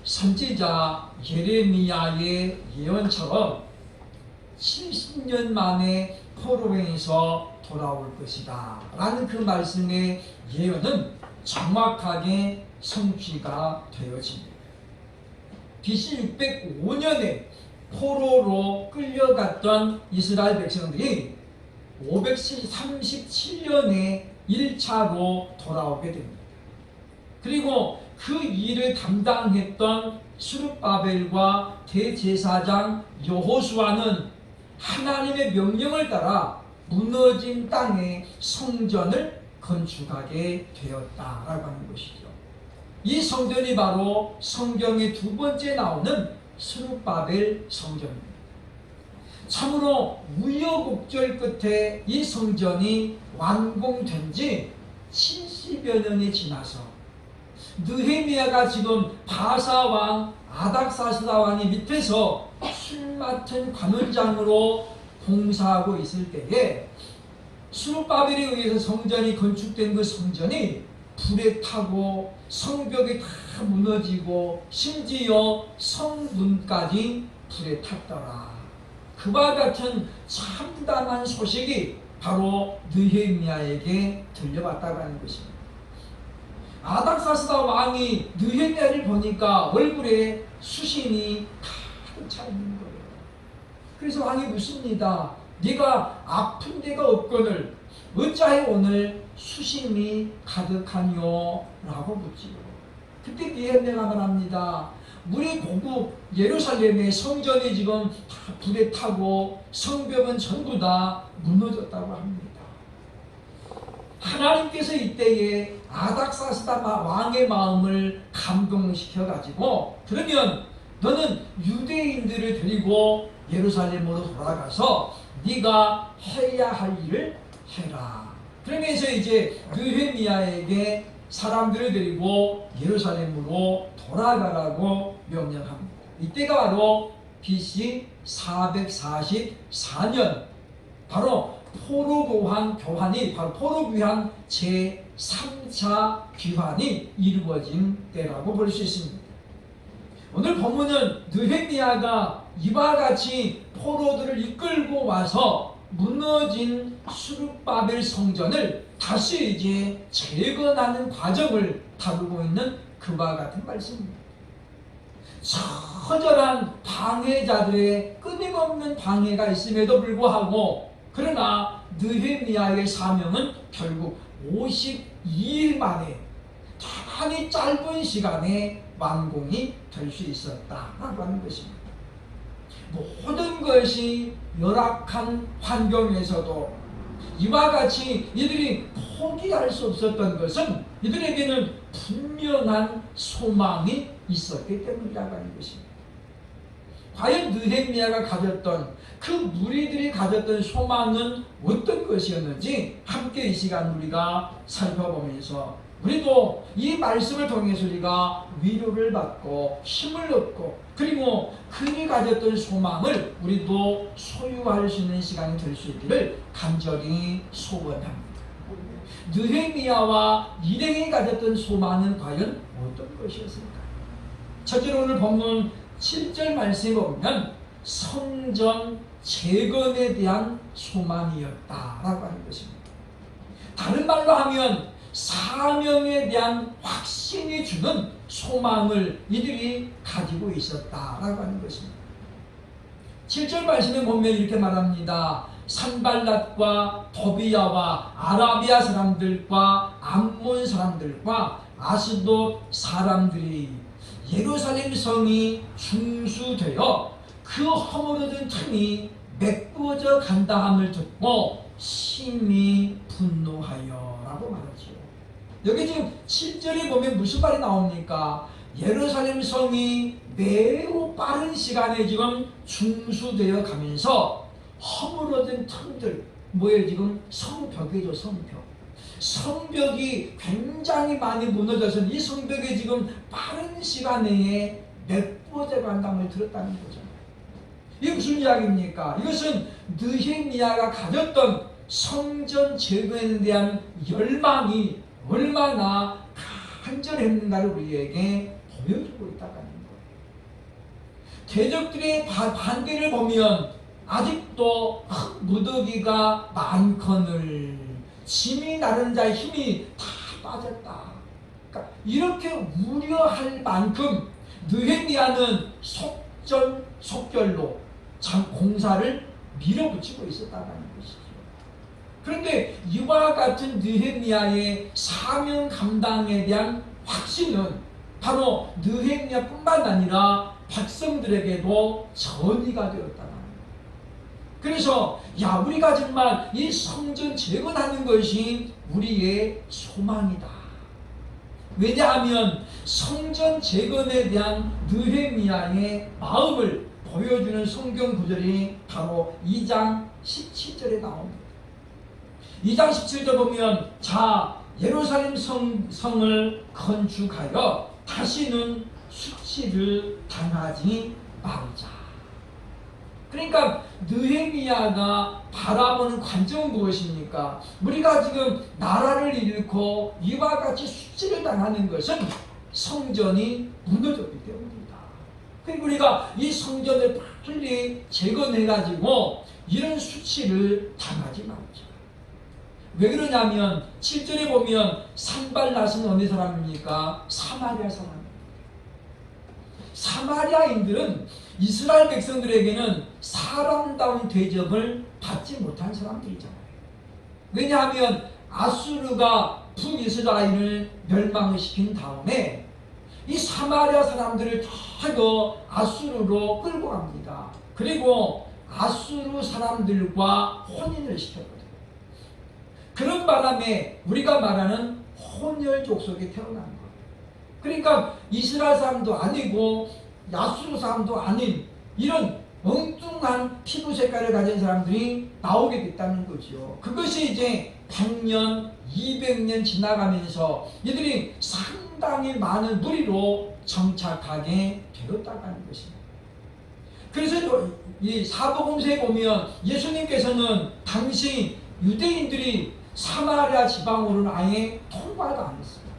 선지자 예레미야의 예언처럼 70년 만에 포로에서 돌아올 것이다 라는 그 말씀의 예언은 정확하게 성취가 되어집니다. BC 605년에 포로로 끌려갔던 이스라엘 백성들이 537년에 1차로 돌아오게 됩니다. 그리고 그 일을 담당했던 스룹바벨과 대제사장 여호수아는 하나님의 명령을 따라 무너진 땅에 성전을 건축하게 되었다라고 하는 것이죠. 이 성전이 바로 성경의 두 번째 나오는 스룹바벨 성전입니다. 참으로 우여곡절 끝에 이 성전이 완공된 지 70여 년이 지나서 느헤미야가 지금 바사왕 아닥사스다 왕의 밑에서 술 맡은 관원장으로 봉사하고 있을 때에 스룹바벨에 의해서 성전이 건축된 그 성전이 불에 타고 성벽이 다 무너지고 심지어 성문까지 불에 탔더라. 그와 같은 참담한 소식이 바로 느헤미야에게 들려왔다고 하는 것입니다. 아닥사스다 왕이 느헤미야를 보니까 얼굴에 수심이 가득 차 있는 거예요. 그래서 왕이 묻습니다. 네가 아픈 데가 없거늘 어찌하여 오늘 수심이 가득하뇨? 라고 묻지요. 그때 느헤미야가 말합니다. 우리 고국 예루살렘의 성전이 지금 다 불에 타고 성벽은 전부 다 무너졌다고 합니다. 하나님께서 이때에 아닥사스다 왕의 마음을 감동시켜가지고 그러면 너는 유대인들을 데리고 예루살렘으로 돌아가서 네가 해야 할 일을 해라. 그러면서 이제 느헤미야에게 사람들을 데리고 예루살렘으로 돌아가라고 명령합니다. 이때가 바로 BC 444년 바로 포로교환이 바로 포로귀환 제3차 귀환이 이루어진 때라고 볼 수 있습니다. 오늘 본문은 느헤미야가 이와 같이 포로들을 이끌고 와서 무너진 스룹바벨 성전을 다시 이제 재건하는 과정을 다루고 있는 그와 같은 말씀입니다. 처절한 방해자들의 끊임없는 방해가 있음에도 불구하고 그러나 느헤미야의 사명은 결국 52일 만에 대단히 짧은 시간에 완공이 될 수 있었다라고 하는 것입니다. 모든 것이 열악한 환경에서도 이와 같이 이들이 포기할 수 없었던 것은 이들에게는 분명한 소망이 있었기 때문이라고 하는 것입니다. 과연 느헤미야가 가졌던 그 무리들이 가졌던 소망은 어떤 것이었는지 함께 이 시간 우리가 살펴보면서 우리도 이 말씀을 통해서 우리가 위로를 받고 힘을 얻고 그리고 그들이 가졌던 소망을 우리도 소유할 수 있는 시간이 될 수 있기를 간절히 소원합니다. 느헤미야와 일행이 가졌던 소망은 과연 어떤 것이었을까? 첫째로 오늘 본문 7절 말씀에 보면 성전 재건에 대한 소망이었다라고 하는 것입니다. 다른 말로 하면 사명에 대한 확신이 주는 소망을 이들이 가지고 있었다라고 하는 것입니다. 7절 말씀에 보면 이렇게 말합니다. 산발랏과 도비야와 아라비아 사람들과 암몬 사람들과 아스돗 사람들이 예루살렘 성이 중수되어 그 허물어진 틈이 메꾸어져 간다함을 듣고 심히 분노하여 라고 말하죠. 여기 지금 7절에 보면 무슨 말이 나옵니까? 예루살렘 성이 매우 빠른 시간에 지금 중수되어 가면서 허물어진 틈들, 뭐예요? 지금 성벽이죠, 성벽. 성벽이 굉장히 많이 무너져서 이 성벽이 지금 빠른 시간 내에 메꾸어져 간다는 들었다는 거죠. 이게 무슨 이야기입니까? 이것은 느헤미야가 가졌던 성전 재건에 대한 열망이 얼마나 간절했는가를 우리에게 보여주고 있다는 거예요. 대적들의 반대를 보면 아직도 무더기가 많거늘 짐이 나른 자의 힘이 다 빠졌다. 그러니까 이렇게 우려할 만큼 느헤미야는 속전속결로 공사를 밀어붙이고 있었다는 것이죠. 그런데 이와 같은 느헤미야의 사명 감당에 대한 확신은 바로 느헤미야뿐만 아니라 백성들에게도 전이가 되었다는 거예요. 그래서 우리가 정말 이 성전 재건하는 것이 우리의 소망이다. 왜냐하면 성전 재건에 대한 느헤미야의 마음을 보여주는 성경 구절이 바로 2장 17절에 나옵니다. 2장 17절 보면 예루살렘 성을 건축하여 다시는 수치를 당하지 말자. 그러니까 느헤미야가 바라보는 관점은 무엇입니까? 우리가 지금 나라를 잃고 이와 같이 수치를 당하는 것은 성전이 무너졌기 때문입니다. 그리고 우리가 이 성전을 빨리 재건해가지고 이런 수치를 당하지 말자. 왜 그러냐면 7절에 보면 산발랏은 어느 사람입니까? 사마리아 사람입니다. 사마리아인들은 이스라엘 백성들에게는 사람다운 대접을 받지 못한 사람들이잖아요. 왜냐하면 아수르가 북이스라엘을 멸망을 시킨 다음에 이 사마리아 사람들을 다 아수르로 끌고 갑니다. 그리고 아수르 사람들과 혼인을 시켰거든요. 그런 바람에 우리가 말하는 혼혈 족속이 태어난 거예요. 그러니까 이스라엘 사람도 아니고 아수르 사람도 아닌 이런 엉뚱한 피부 색깔을 가진 사람들이 나오게 됐다는 거죠. 그것이 이제 100년, 200년 지나가면서 이들이 상당히 많은 무리로 정착하게 되었다는 것입니다. 그래서 이 사복음서에 보면 예수님께서는 당시 유대인들이 사마리아 지방으로는 아예 통과도 안 했습니다.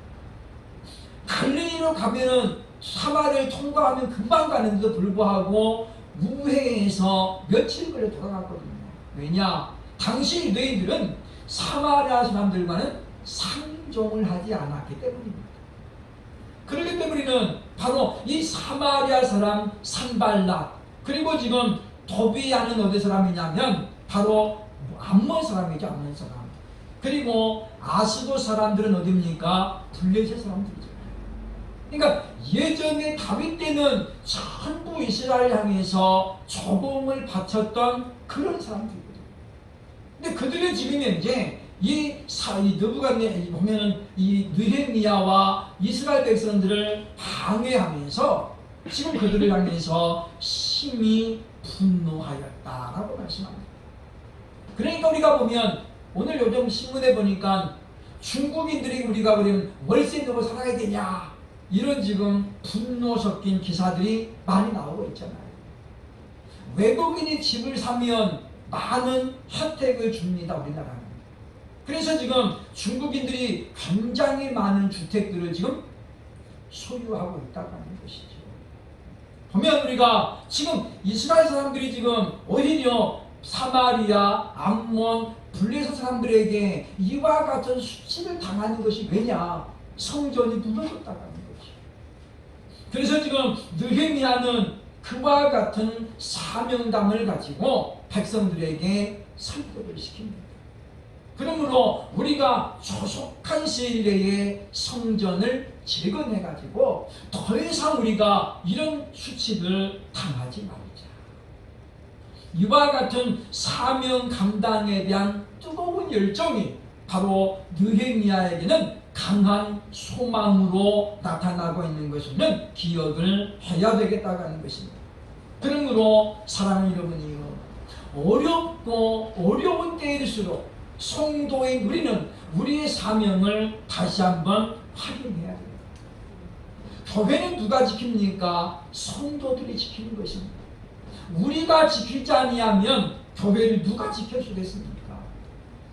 갈릴리로 가면은 사마리아를 통과하면 금방 가는데도 불구하고 우회해서 며칠 걸려 돌아갔거든요. 왜냐? 당시 유대인들은 사마리아 사람들과는 상종을 하지 않았기 때문입니다. 그렇기 때문에는 바로 이 사마리아 사람 산발랏, 그리고 지금 도비야는 어디 사람이냐면 바로 암몬 사람이죠. 암몬 사람. 그리고 아스도 사람들은 어디입니까? 블레셋 사람들이죠. 그러니까 예전에 다윗 때는 전부 이스라엘 향해서 조공을 바쳤던 그런 사람들이거든요. 근데 그들의 지금 현재 이 느부갓네살 보면은 이 느헤미야와 이스라엘 백성들을 방해하면서 지금 그들을 향해서 심히 분노하였다라고 말씀합니다. 그러니까 우리가 보면 오늘 요즘 신문에 보니까 중국인들이 우리가 그러면 월세 내고 살아야 되냐 이런 지금 분노 섞인 기사들이 많이 나오고 있잖아요. 외국인이 집을 사면 많은 혜택을 줍니다. 우리나라는. 그래서 지금 중국인들이 굉장히 많은 주택들을 지금 소유하고 있다고 하는 것이죠. 보면 우리가 지금 이스라엘 사람들이 지금 오히려 사마리아, 암몬, 블레셋 사람들에게 이와 같은 수치를 당하는 것이 왜냐? 성전이 무너졌다고 하는 거죠. 그래서 지금 느헤미야는 그와 같은 사명감을 가지고 백성들에게 설득을 시킵니다. 그러므로 우리가 조속한 시일 내에 성전을 재건해가지고 더 이상 우리가 이런 수치를 당하지 말자. 이와 같은 사명 감당에 대한 뜨거운 열정이 바로 느헤미야에게는 강한 소망으로 나타나고 있는 것을 기억을 해야 되겠다고 하는 것입니다. 그러므로 사랑하는 여러분이요, 어렵고 어려운 때일수록 성도인 우리는 우리의 사명을 다시 한번 확인해야 됩니다. 교회는 누가 지킵니까? 성도들이 지키는 것입니다. 우리가 지키지 아니하면 교회를 누가 지켜주겠습니까?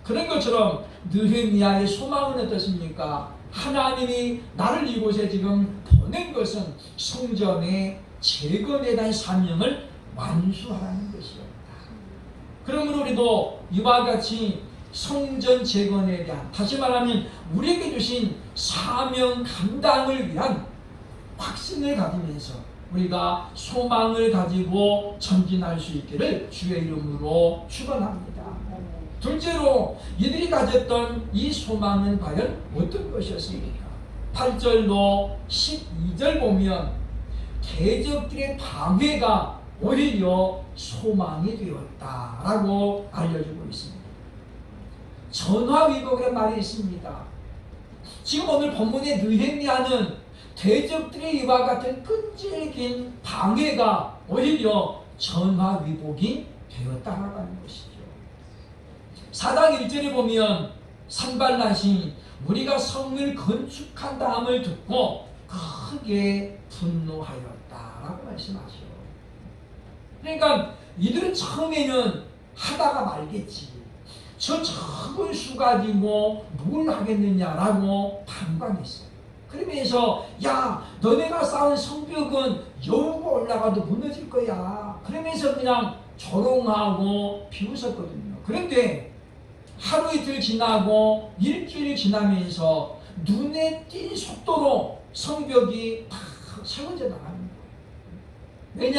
그런 것처럼 느헤미야의 소망은 어떻습니까? 하나님이 나를 이곳에 지금 보낸 것은 성전의 재건에 대한 사명을 완수하라는 것이었다. 그러므로 우리도 이와 같이 성전 재건에 대한, 다시 말하면 우리에게 주신 사명 감당을 위한 확신을 가지면서 우리가 소망을 가지고 전진할 수 있기를 주의 이름으로 축원합니다. 둘째로 이들이 가졌던 이 소망은 과연 어떤 것이었습니까? 8절로 12절 보면 대적들의 방해가 오히려 소망이 되었다라고 알려주고 있습니다. 전화위복이라는 말이 있습니다. 지금 오늘 본문에 느헤미야는 대적들의 이와 같은 끈질긴 방해가 오히려 전화위복이 되었다라고 하는 것이죠. 4장 1절에 보면 산발랏이 우리가 성을 건축한 다음을 듣고 크게 분노하였다라고 말씀하죠. 그러니까 이들은 처음에는 하다가 말겠지, 저 적은 수 가지고 뭘 하겠느냐라고 방관했어요. 그러면서 야, 너네가 쌓은 성벽은 여우가 올라가도 무너질 거야, 그러면서 그냥 조롱하고 비웃었거든요. 그런데 하루 이틀 지나고 일주일 지나면서 눈에 띈 속도로 성벽이 다 세워져 나가는 거예요.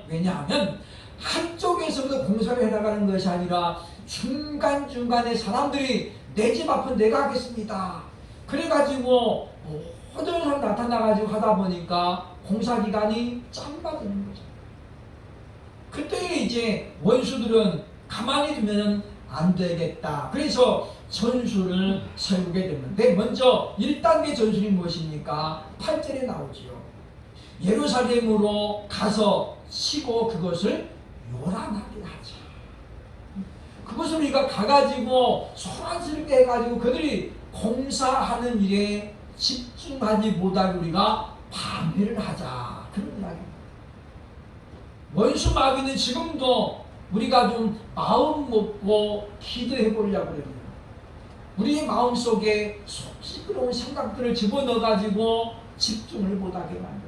왜냐하면 한쪽에서부터 공사를 해나가는 것이 아니라 중간중간에 사람들이 내 집 앞은 내가 하겠습니다, 그래가지고 모든 사람 나타나가지고 하다 보니까 공사기간이 짧아지는 거죠. 그때 이제 원수들은 가만히 두면 안 되겠다, 그래서 전술을 세우게 됐는데, 먼저 1단계 전술이 무엇입니까? 8절에 나오지요. 예루살렘으로 가서 치고 그것을 요란하게 하자. 그것을 우리가 가가지고 소란스럽게 해가지고 그들이 공사하는 일에 집중하지 못하게 우리가 방해를 하자, 그런 이야기입니다. 원수 마귀는 지금도 우리가 좀 마음 먹고 기도해 보려고 그래요. 우리의 마음속에 시끄러운 생각들을 집어넣어가지고 집중을 못하게 만듭니다.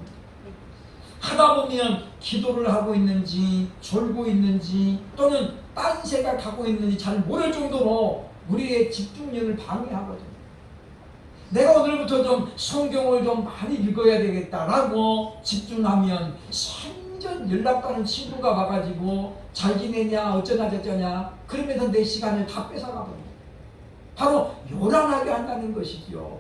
하다 보면 기도를 하고 있는지 졸고 있는지 또는 딴 생각하고 있는지 잘 모를 정도로 우리의 집중력을 방해하거든요. 내가 오늘부터 좀 성경을 좀 많이 읽어야 되겠다라고 집중하면 생전 연락 가는 친구가 와가지고 잘 지내냐 어쩌냐 저쩌냐 그러면서 내 시간을 다 뺏어가거든요. 바로 요란하게 한다는 것이죠.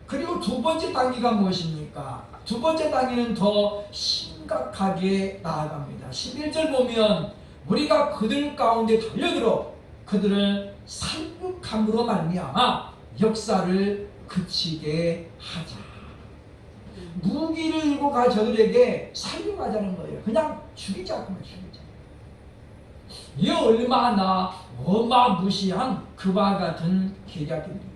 그리고 두 번째 단계가 무엇입니까? 두 번째 단계는 더 심각하게 나아갑니다. 11절 보면 우리가 그들 가운데 달려들어 그들을 살육함으로 말미암아 역사를 그치게 하자. 무기를 들고 가 저들에게 살육하자는 거예요. 그냥 죽이자, 그만 죽이자. 이 얼마나 어마무시한 그와 같은 계략입니까?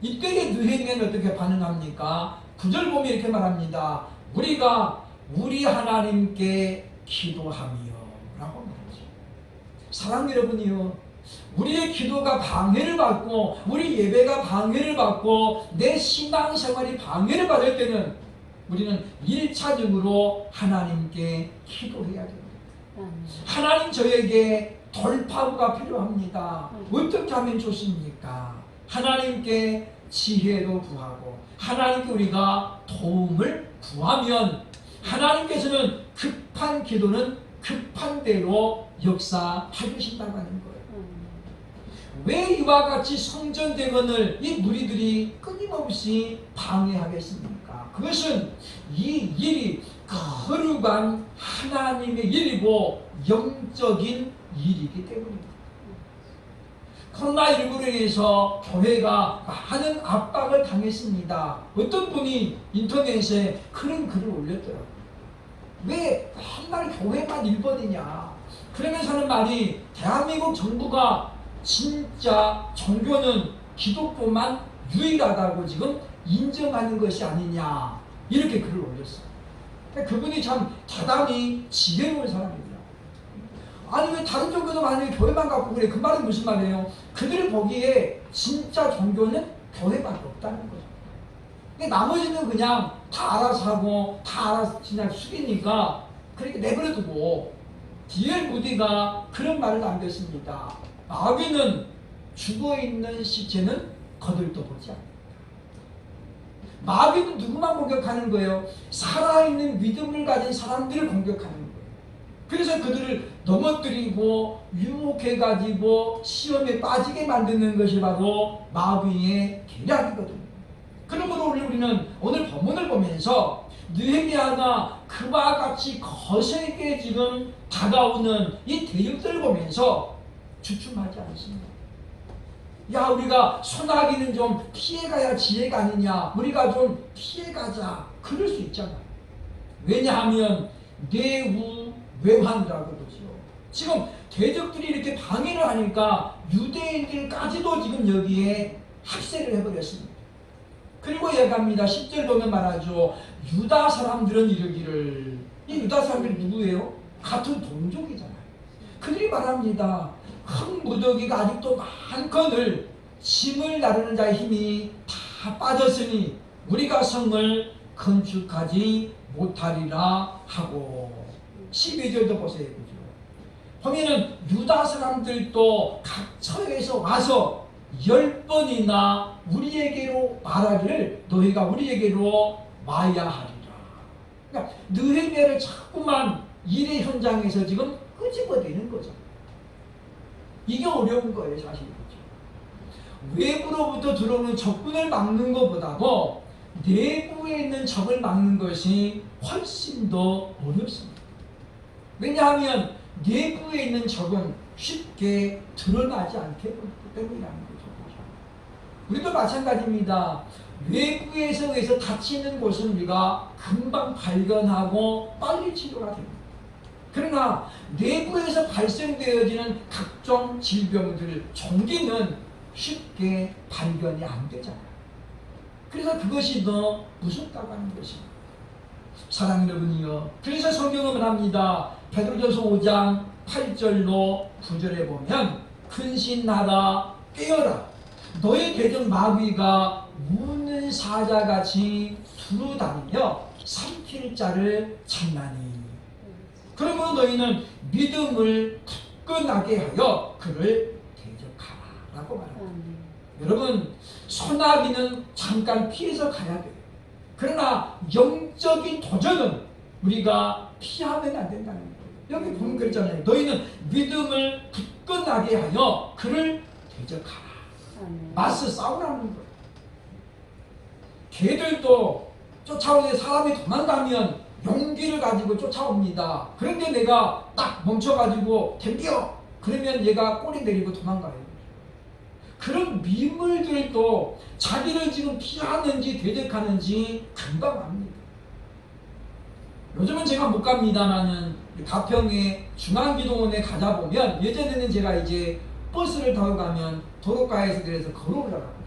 이때의 느헤미야는 어떻게 반응합니까? 9절 보면 이렇게 말합니다. 우리가 우리 하나님께 기도하며 라고 말하죠. 사랑 여러분이요, 우리의 기도가 방해를 받고 우리 예배가 방해를 받고 내 신앙생활이 방해를 받을 때는 우리는 1차적으로 하나님께 기도해야 됩니다. 하나님, 저에게 돌파구가 필요합니다. 어떻게 하면 좋습니까? 하나님께 지혜도 구하고 하나님께 우리가 도움을 구하면 하나님께서는 급한 기도는 급한 대로 역사해 주신다고 하는 거예요. 왜 이와 같이 성전 대건을 이 무리들이 끊임없이 방해하겠습니까? 그것은 이 일이 거룩한 하나님의 일이고 영적인 일이기 때문입니다. 코로나19로 인해서 교회가 많은 압박을 당했습니다. 어떤 분이 인터넷에 그런 글을 올렸더라고요. 왜 맨날 교회만 1번이냐. 그러면서 하는 말이 대한민국 정부가 진짜 종교는 기독교만 유일하다고 지금 인정하는 것이 아니냐, 이렇게 글을 올렸어요. 그분이 참 대단히 지혜로운 사람입니다. 아니 왜 다른 종교도 많은데 교회만 갖고 그래? 그 말은 무슨 말이에요? 그들이 보기에 진짜 종교는 교회밖에 없다는 거죠. 나머지는 그냥 다 알아서 하고 다 알아서 그냥 숙이니까 그렇게 내버려두고 D.L. 무디가 그런 말을 남겼습니다. 마귀는 죽어있는 시체는 거들떠 보지 않는다. 마귀는 누구만 공격하는 거예요? 살아있는 믿음을 가진 사람들을 공격하는 거예요. 그래서 그들을 넘어뜨리고 유혹해가지고 시험에 빠지게 만드는 것이 바로 마귀의 계략이거든요. 그러므로 우리는 오늘 본문을 보면서 느헤미야가 그와 같이 거세게 지금 다가오는 이 대적들을 보면서 주춤하지 않습니다. 야, 우리가 소나기는 좀 피해가야 지혜가 아니냐, 우리가 좀 피해가자, 그럴 수 있잖아요. 왜냐하면 내우외환이라고 그러죠. 지금 대적들이 이렇게 방해를 하니까 유대인들까지도 지금 여기에 합세를 해버렸습니다. 그리고 얘기합니다. 10절 보면 말하죠. 유다 사람들은 이르기를, 이 유다 사람들이 누구예요? 같은 동족이잖아요. 그들이 말합니다. 큰 무더기가 아직도 많거늘 짐을 나르는 자의 힘이 다 빠졌으니 우리가 성을 건축하지 못하리라 하고. 12절도 보세요. 그죠? 보면은 유다 사람들도 각 처에서 와서 10번이나 우리에게로 말하기를 너희가 우리에게로 와야 하리라. 그러니까 느헤미야를 자꾸만 일의 현장에서 지금 끄집어내는 거죠. 이게 어려운 거예요, 사실. 외부로부터 들어오는 적군을 막는 것보다도 내부에 있는 적을 막는 것이 훨씬 더 어렵습니다. 왜냐하면 내부에 있는 적은 쉽게 드러나지 않기 때문이라는 거죠. 우리도 마찬가지입니다. 외부에서 의해서 다치는 곳은 우리가 금방 발견하고 빨리 치료가 됩니다. 그러나 내부에서 발생되어지는 각종 질병들, 종기는 쉽게 발견이 안 되잖아요. 그래서 그것이 더 무섭다고 하는 것입니다. 사랑하는 여러분이요. 그래서 성경은 말합니다. 베드로전서 5장 8절로 9절에 보면 근신하라 깨어라 너의 대적 마귀가 우는 사자같이 두루다니며 삼킬 자를 찾나니 그러므로 너희는 믿음을 굳건하게 하여 그를 대적하라 라고 말합니다. 여러분, 소나기는 잠깐 피해서 가야 돼요. 그러나 영적인 도전은 우리가 피하면 안 된다는 거예요. 여기 보면 그랬잖아요. 너희는 믿음을 굳건하게 하여 그를 대적하라. 맞서 싸우라는 거예요. 개들도 쫓아오는데 사람이 도망가면 용기를 가지고 쫓아옵니다. 그런데 내가 딱 멈춰가지고 덤벼! 그러면 얘가 꼬리 내리고 도망가요. 그런 미물들도 자기를 지금 피하는지 대적하는지 금방 압니다. 요즘은 제가 못 갑니다만은 가평의 중앙기도원에 가다 보면 예전에는 제가 이제 버스를 타고 가면 도로가에서 내려서 걸어 올라가거든요.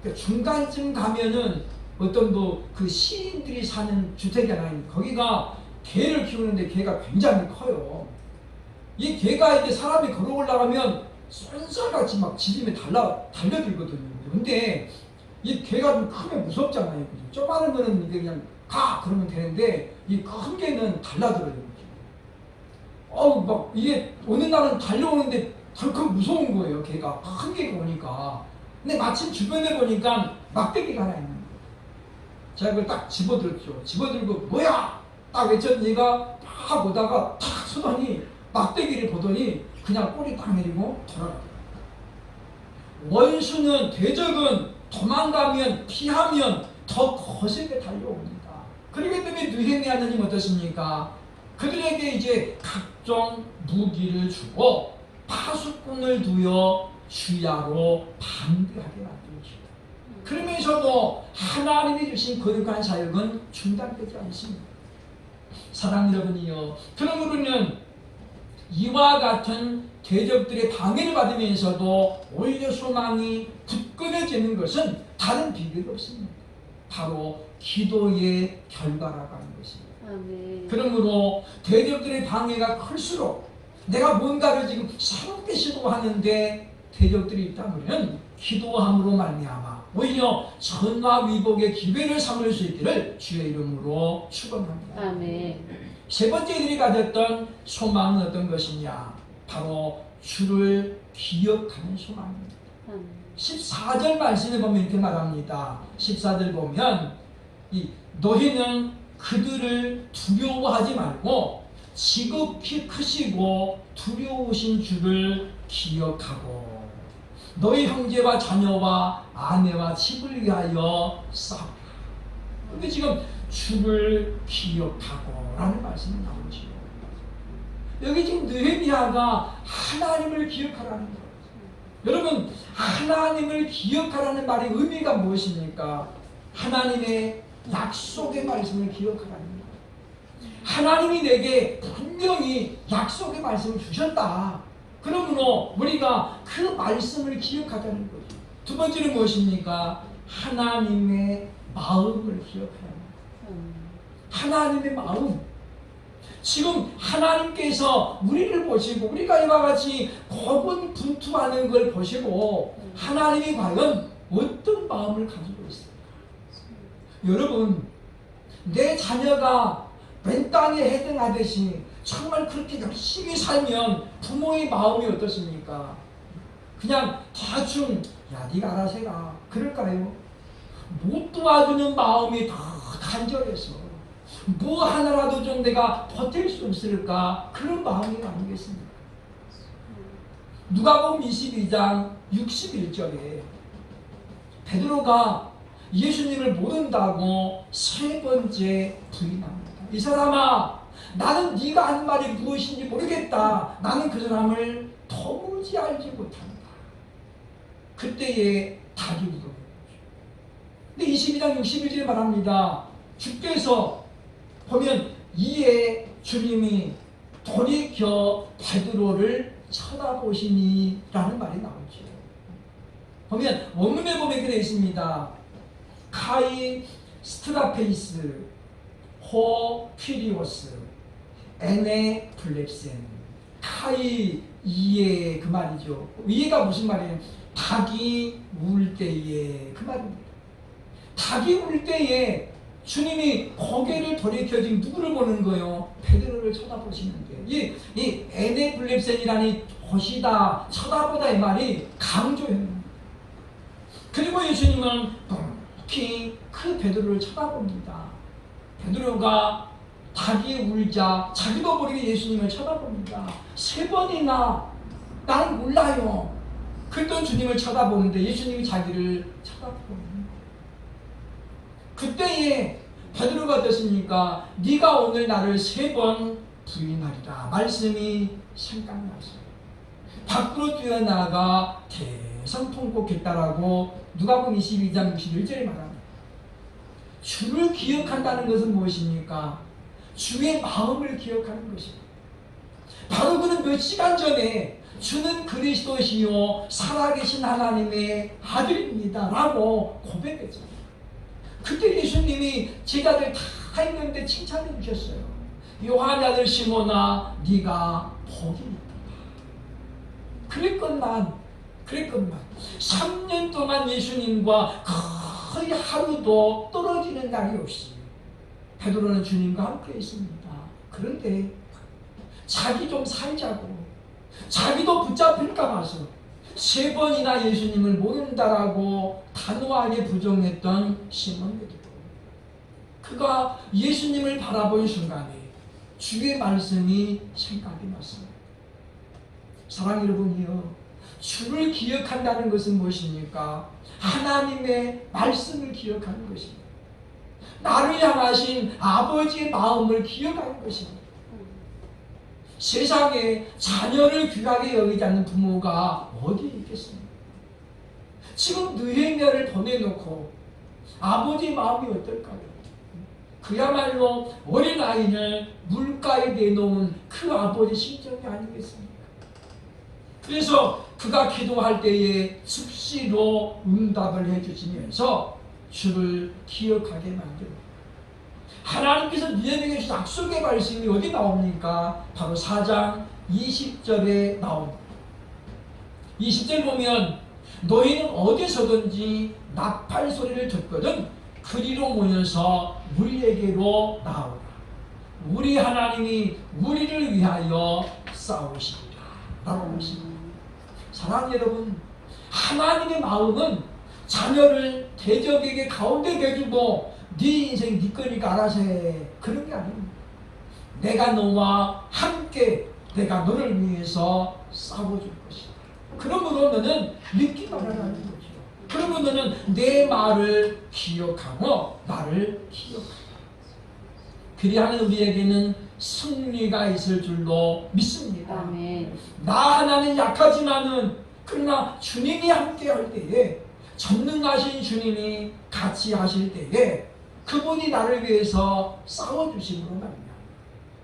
그러니까 중간쯤 가면은 어떤 그 시인들이 사는 주택이 하나 있는데 거기가 개를 키우는데 개가 굉장히 커요. 이 개가 이제 사람이 걸어 올라가면 쏜살같이 막 지짐에 달려들거든요. 근데 이 개가 좀 크면 무섭잖아요. 그죠? 조그마한 거는 이제 그냥 가! 그러면 되는데 이 큰 개는 달라들어요. 막 이게 어느 날은 달려오는데 덜컥 무서운 거예요. 개가 큰 개가 오니까. 근데 마침 주변에 보니까 막대기가 하나 있는 거예요. 제가 그걸 딱 집어들었죠. 집어들고 뭐야! 딱 외쳤더니 얘가 딱 보다가 탁 서더니 막대기를 보더니 그냥 꼬리 딱 내리고 돌아가요. 원수는 대적은 도망가면 피하면 더 거세게 달려옵니다. 그렇기 때문에 느헤미야는 어떻습니까? 그들에게 이제 각종 무기를 주고 파수꾼을 두어 주야로 반대하게 만들죠. 그러면서도 하나님이 주신 거룩한 사역은 중단되지 않습니다. 사랑하는 여러분이요. 그러므로는 이와 같은 대적들의 방해를 받으면서도 오히려 소망이 굳건해지는 것은 다른 비결이 없습니다. 바로 기도의 결과라고 하는 것입니다. 아멘. 그러므로 대적들의 방해가 클수록 내가 뭔가를 지금 새롭게 시도하는데 대적들이 있다면 기도함으로 말미암아 오히려 전화위복의 기회를 삼을 수 있기를 주의 이름으로 축원합니다. 아멘. 세 번째 이들이 가졌던 소망은 어떤 것이냐? 바로 주를 기억하는 소망입니다. 14절 말씀에 보면 이렇게 말합니다. 14절 보면 너희는 그들을 두려워하지 말고 지극히 크시고 두려우신 주를 기억하고 너희 형제와 자녀와 아내와 집을 위하여 싸우라. 근데 지금 주를 기억하고 라는 말씀이 나오죠. 여기 지금 느헤미야가 하나님을 기억하라는 거예요. 여러분, 하나님을 기억하라는 말의 의미가 무엇입니까? 하나님의 약속의 말씀을 기억하라는 거예요. 하나님이 내게 분명히 약속의 말씀을 주셨다. 그러므로 우리가 그 말씀을 기억하자는 거죠. 두 번째는 무엇입니까? 하나님의 마음을 기억하라는 거예요. 하나님의 마음. 지금 하나님께서 우리를 보시고 우리가 이와 같이 고군분투하는 걸 보시고 하나님이 과연 어떤 마음을 가지고 있습니까? 여러분, 내 자녀가 맨 땅에 해등하듯이 정말 그렇게 열심히 살면 부모의 마음이 어떻습니까? 그냥 대충 야 네가 알아서 해라 그럴까요? 못 도와주는 마음이 더 간절해서 뭐 하나라도 좀 내가 버틸 수 없을까 그런 마음이 아니겠습니까? 누가복음 22장 61절에 베드로가 예수님을 모른다고 세 번째 부인합니다. 이 사람아, 나는 네가 하는 말이 무엇인지 모르겠다. 나는 그 사람을 도무지 알지 못한다. 그때에 답이 묻어요. 근데 22장 61절에 말합니다. 주께서 보면 이에 주님이 돌이켜 베드로를 쳐다보시니 라는 말이 나오죠. 보면 원문에 보면 그렇게 있습니다. 카이 스트라페이스 호 피리오스 에네 블렉센. 카이 이에 그 말이죠. 이해가 무슨 말이에요? 닭이 울 때에 그 말입니다. 닭이 울 때에 주님이 고개를 돌이켜 지금 누구를 보는 거예요? 베드로를 쳐다보시는데 이 에네 블렉센이라니 보시다 쳐다보다 이 말이 강조해요. 그리고 예수님은 특히 그 베드로를 쳐다봅니다. 베드로가 닭이 울자 자기도 모르게 예수님을 쳐다봅니다. 세 번이나 난 몰라요. 그랬더니 주님을 쳐다보는데 예수님이 자기를 쳐다봅니다. 그때에 베드로가 어떻습니까? 네가 오늘 나를 세 번 부인하리라 말씀이 생각났어요. 밖으로 뛰어나가 대성통곡했다라고 누가복음 22장 61절에 말합니다. 주를 기억한다는 것은 무엇입니까? 주의 마음을 기억하는 것입니다. 바로 그는 몇 시간 전에 주는 그리스도시요 살아계신 하나님의 아들입니다 라고 고백했잖아요. 그때 예수님이 제자들 다 있는데 칭찬해 주셨어요. 요한의 아들 시몬아 네가 복이 있다. 그랬건만 3년 동안 예수님과 거의 하루도 떨어지는 날이 없이 베드로는 주님과 함께 있습니다. 그런데 자기 좀 살자고 자기도 붙잡힐까 봐서 세 번이나 예수님을 모른다라고 단호하게 부정했던 시몬 베드로. 그가 예수님을 바라본 순간에 주의 말씀이 생각이 났습니다. 사랑하는 여러분이요, 주를 기억한다는 것은 무엇입니까? 하나님의 말씀을 기억하는 것입니다. 나를 향하신 아버지의 마음을 기억하는 것입니다. 세상에 자녀를 귀하게 여기지 않는 부모가 어디 있겠습니까? 지금 느헤미야를 보내놓고 아버지의 마음이 어떨까요? 그야말로 어린아이를 물가에 내놓은 그 아버지 심정이 아니겠습니까? 그래서 그가 기도할 때에 즉시로 응답을 해주시면서 주를 기억하게 만듭니다. 하나님께서 느헤미야에게 주신 약속의 말씀이 어디 나옵니까? 바로 4장 20절에 나옵니다. 20절 보면 너희는 어디서든지 나팔 소리를 듣거든 그리로 모여서 우리에게로 나오라. 우리 하나님이 우리를 위하여 싸우시리라 라고 하십니다. 사랑하는 여러분, 하나님의 마음은 자녀를 대적에게 가운데 대주고 네 인생 네 거니까 알아서 해, 그런 게 아닙니다. 내가 너와 함께 내가 너를 위해서 싸워줄 것이다. 그러므로 너는 믿기 바라는 거죠. 그러므로 너는 내 말을 기억하고 나를 기억하라. 그리하면 우리에게는 승리가 있을 줄로 믿습니다. 아멘. 나 하나는 약하지만은 그러나 주님이 함께 할 때에, 전능하신 주님이 같이 하실 때에 그분이 나를 위해서 싸워주심으로 말이야.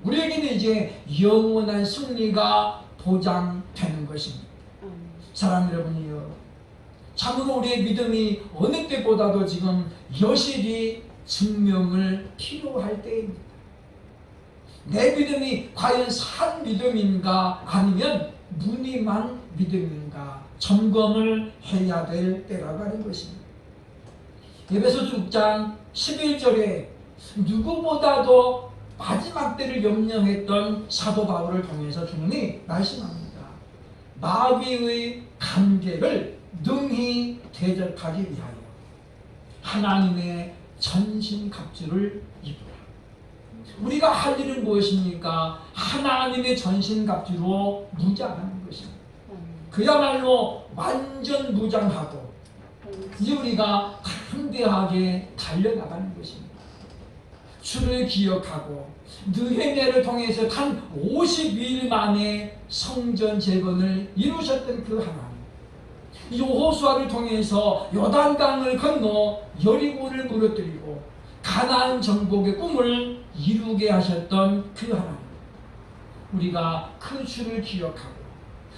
우리에게는 이제 영원한 승리가 보장되는 것입니다. 사랑하는 여러분이요, 참으로 우리의 믿음이 어느 때보다도 지금 여실히 증명을 필요할 때입니다. 내 믿음이 과연 산 믿음인가 아니면 무늬만 믿음인가 점검을 해야 될 때라고 하는 것입니다. 에베소서 6장 11절에 누구보다도 마지막 때를 염려했던 사도 바울을 통해서 주님이 말씀합니다. 마귀의 관계를 능히 대적하기 위하여 하나님의 전신갑주를 입으라. 우리가 할 일은 무엇입니까? 하나님의 전신갑주로 무장하는 것입니다. 그야말로 완전 무장하고 이제 우리가 담대하게 달려나가는 것입니다. 주를 기억하고 느헤미야를 통해서 단 52일 만에 성전 재건을 이루셨던 그 하나님, 여호수아를 통해서 요단강을 건너 여리고를 무너뜨리고 가나안 정복의 꿈을 이루게 하셨던 그 하나님, 우리가 그 주를 기억하고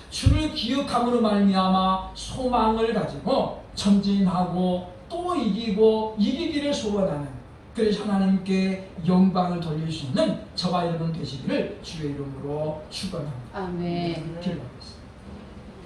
주를 기억함으로 말미암아 소망을 가지고 전진하고 또 이기고 이기기를 소원하는, 그래서 하나님께 영광을 돌릴 수 있는 저와 여러분 되시기를 주의 이름으로 축원합니다. 아멘. 기도하겠습니다.